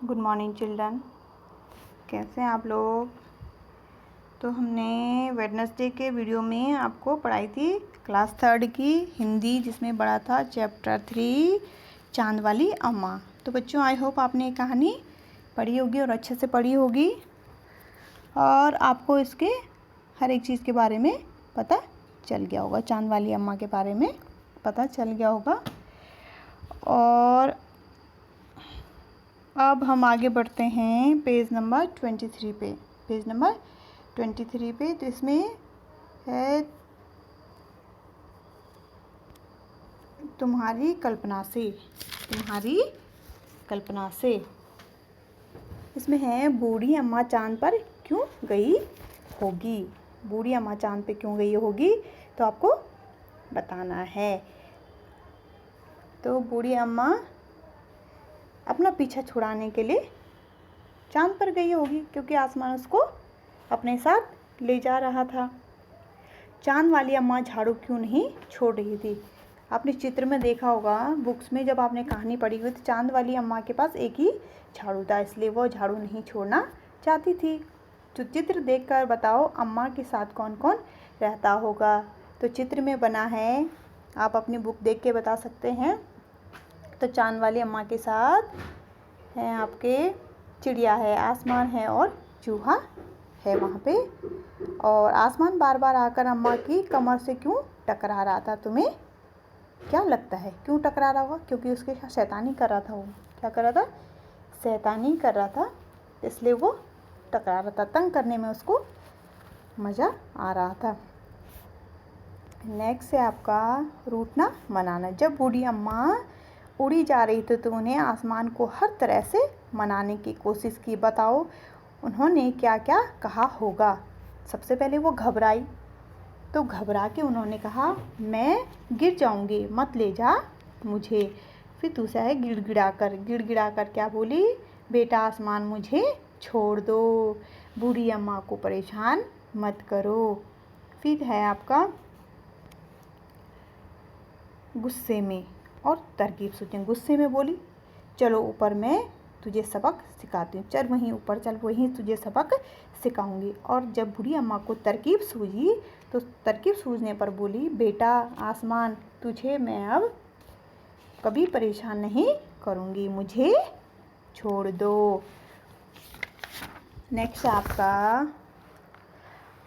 Good morning children. कैसे हैं आप लोग? तो हमने वेडनेसडे के वीडियो में आपको पढ़ाई थी क्लास 3 की हिंदी, जिसमें पढ़ा था चैप्टर 3 चांद वाली अम्मा। तो बच्चों, आई होप आपने ये कहानी पढ़ी होगी और अच्छे से पढ़ी होगी और आपको इसके हर एक चीज़ के बारे में पता चल गया होगा। चांद वाली अम्मा के बारे में पता चल गया होगा। और अब हम आगे बढ़ते हैं पेज नंबर 23 पे। पेज नंबर 23 पे तो इसमें है तुम्हारी कल्पना से। तुम्हारी कल्पना से इसमें है बूढ़ी अम्मा चांद पर क्यों गई होगी। बूढ़ी अम्मा चांद पे क्यों गई होगी तो आपको बताना है। तो बूढ़ी अम्मा अपना पीछा छुड़ाने के लिए चांद पर गई होगी, क्योंकि आसमान उसको अपने साथ ले जा रहा था। चांद वाली अम्मा झाड़ू क्यों नहीं छोड़ रही थी? आपने चित्र में देखा होगा, बुक्स में जब आपने कहानी पढ़ी हुई, तो चांद वाली अम्मा के पास एक ही झाड़ू था, इसलिए वो झाड़ू नहीं छोड़ना चाहती थी। तो चित्र देखकर बताओ अम्मा के साथ कौन कौन रहता होगा। तो चित्र में बना है, आप अपनी बुक देख के बता सकते हैं। तो चांद वाली अम्मा के साथ हैं आपके चिड़िया है, आसमान है और चूहा है वहाँ पे। और आसमान बार बार आकर अम्मा की कमर से क्यों टकरा रहा था? तुम्हें क्या लगता है क्यों टकरा रहा होगा? क्योंकि उसके साथ शैतानी कर रहा था। वो क्या कर रहा था? शैतानी कर रहा था, इसलिए वो टकरा रहा था। तंग करने में उसको मज़ा आ रहा था। नेक्स्ट है आपका रूठना मनाना। जब बूढ़ी अम्मा उड़ी जा रही थी तो उन्हें आसमान को हर तरह से मनाने की कोशिश की। बताओ उन्होंने क्या क्या कहा होगा। सबसे पहले वो घबराई, तो घबरा के उन्होंने कहा मैं गिर जाऊंगी, मत ले जा मुझे। फिर दूसरा है गिड़गिड़ा कर क्या बोली? बेटा आसमान मुझे छोड़ दो, बूढ़ी अम्मा को परेशान मत करो। फिर है आपका गुस्से में और तरकीब सोचें। गुस्से में बोली चलो ऊपर, मैं तुझे सबक सिखाती हूँ, चल वहीं ऊपर चल, वहीं तुझे सबक सिखाऊंगी। और जब बूढ़ी अम्मा को तरकीब सूझी तो तरकीब सूझने पर बोली बेटा आसमान, तुझे मैं अब कभी परेशान नहीं करूँगी, मुझे छोड़ दो। नेक्स्ट आपका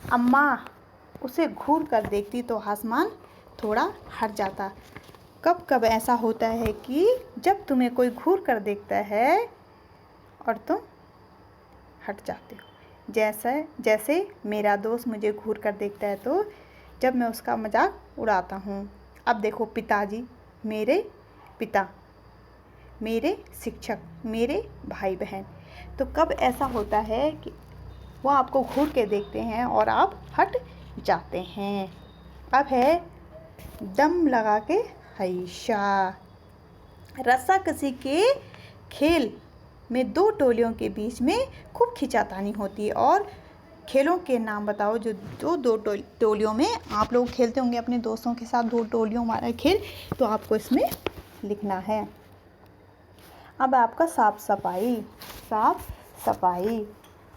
अम्मा उसे घूर कर देखती तो आसमान थोड़ा हट जाता। कब कब ऐसा होता है कि जब तुम्हें कोई घूर कर देखता है और तुम हट जाते हो। जैसे मेरा दोस्त मुझे घूर कर देखता है तो जब मैं उसका मजाक उड़ाता हूँ। अब देखो पिताजी, मेरे पिता, मेरे शिक्षक, मेरे भाई बहन, तो कब ऐसा होता है कि वो आपको घूर के देखते हैं और आप हट जाते हैं। अब है दम लगा के हईशा। रस्साकसी के खेल में दो टोलियों के बीच में खूब खींचातानी होती है। और खेलों के नाम बताओ जो दो टोलियों में आप लोग खेलते होंगे अपने दोस्तों के साथ। दो टोलियों वाला खेल तो आपको इसमें लिखना है। अब आपका साफ सफाई।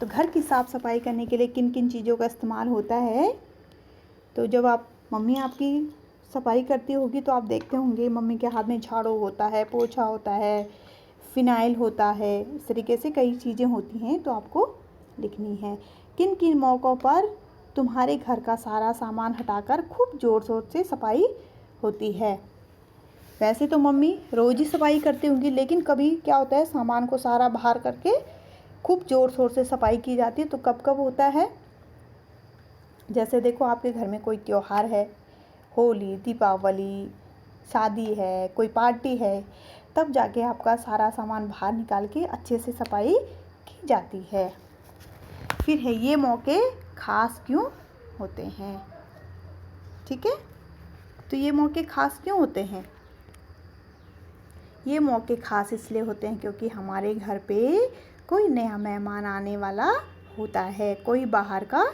तो घर की साफ सफाई करने के लिए किन किन चीज़ों का इस्तेमाल होता है? तो जब आप मम्मी आपकी सफाई करती होगी तो आप देखते होंगे मम्मी के हाथ में झाड़ू होता है, पोछा होता है, फिनाइल होता है, इस तरीके से कई चीज़ें होती हैं तो आपको लिखनी है। किन किन मौक़ों पर तुम्हारे घर का सारा सामान हटाकर खूब ज़ोर शोर से सफाई होती है? वैसे तो मम्मी रोज़ ही सफाई करती होंगी, लेकिन कभी क्या होता है सामान को सारा बाहर करके खूब ज़ोर शोर से सफाई की जाती है। तो कब कब होता है? जैसे देखो आपके घर में कोई त्यौहार है, होली, दीपावली, शादी है, कोई पार्टी है, तब जाके आपका सारा सामान बाहर निकाल के अच्छे से सफाई की जाती है। फिर है ये मौके ख़ास क्यों होते हैं? ठीक है, तो ये मौके ख़ास क्यों होते हैं? ये मौके ख़ास इसलिए होते हैं क्योंकि हमारे घर पे कोई नया मेहमान आने वाला होता है, कोई बाहर का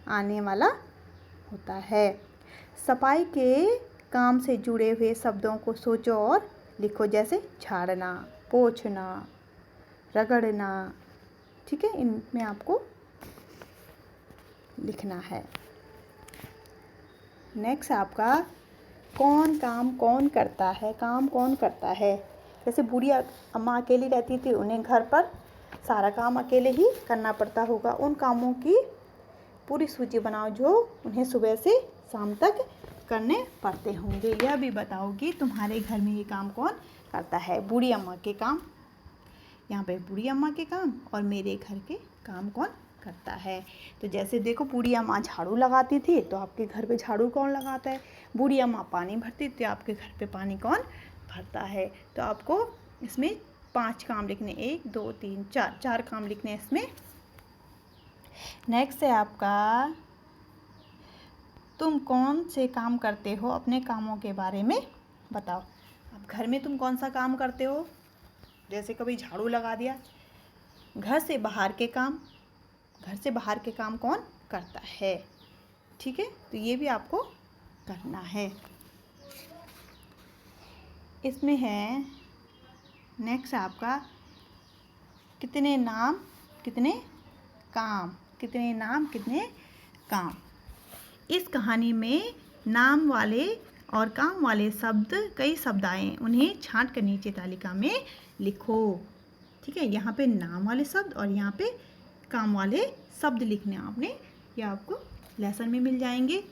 आने वाला होता है। सफाई के काम से जुड़े हुए शब्दों को सोचो और लिखो, जैसे झाड़ना, पोंछना, रगड़ना। ठीक है, इनमें आपको लिखना है। नेक्स्ट आपका कौन काम कौन करता है, काम कौन करता है। जैसे बूढ़ी अम्मा अकेली रहती थी, उन्हें घर पर सारा काम अकेले ही करना पड़ता होगा। उन कामों की पूरी सूची बनाओ जो उन्हें सुबह से शाम तक करने पड़ते होंगे। यह भी बताओ कि तुम्हारे घर में ये काम कौन करता है। बूढ़ी अम्मा के काम, यहाँ पे बूढ़ी अम्मा के काम, और मेरे घर के काम कौन करता है। तो जैसे देखो, बूढ़ी अम्मा झाड़ू लगाती थी, तो आपके घर पे झाड़ू कौन लगाता है। बूढ़ी अम्मा पानी भरती थी, तो आपके घर पे पानी कौन भरता है। तो आपको इसमें 5 काम लिखने, 1 2 3 4 काम लिखने इसमें। नेक्स्ट है आपका तुम कौन से काम करते हो, अपने कामों के बारे में बताओ। अब घर में तुम कौन सा काम करते हो। जैसे कभी झाड़ू लगा दिया। घर से बाहर के काम, घर से बाहर के काम कौन करता है। ठीक है, तो ये भी आपको करना है। इसमें है नेक्स्ट आपका कितने नाम कितने काम, कितने नाम कितने काम। इस कहानी में नाम वाले और काम वाले शब्द कई शब्द आए, उन्हें छांट कर नीचे तालिका में लिखो। ठीक है, यहाँ पे नाम वाले शब्द और यहाँ पे काम वाले शब्द लिखने आपने, ये आपको लेसन में मिल जाएंगे।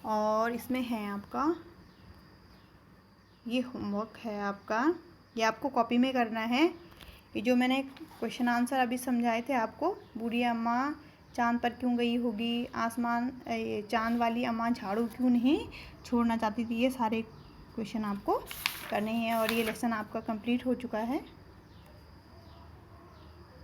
और इसमें है आपका ये होमवर्क है आपका, ये आपको कॉपी में करना है। ये जो मैंने क्वेश्चन आंसर अभी समझाए थे आपको, बूढ़ी अम्मा चांद पर क्यों गई होगी, आसमान चांद वाली अम्मा झाड़ू क्यों नहीं छोड़ना चाहती थी, ये सारे क्वेश्चन आपको करने हैं। और ये लेसन आपका कंप्लीट हो चुका है।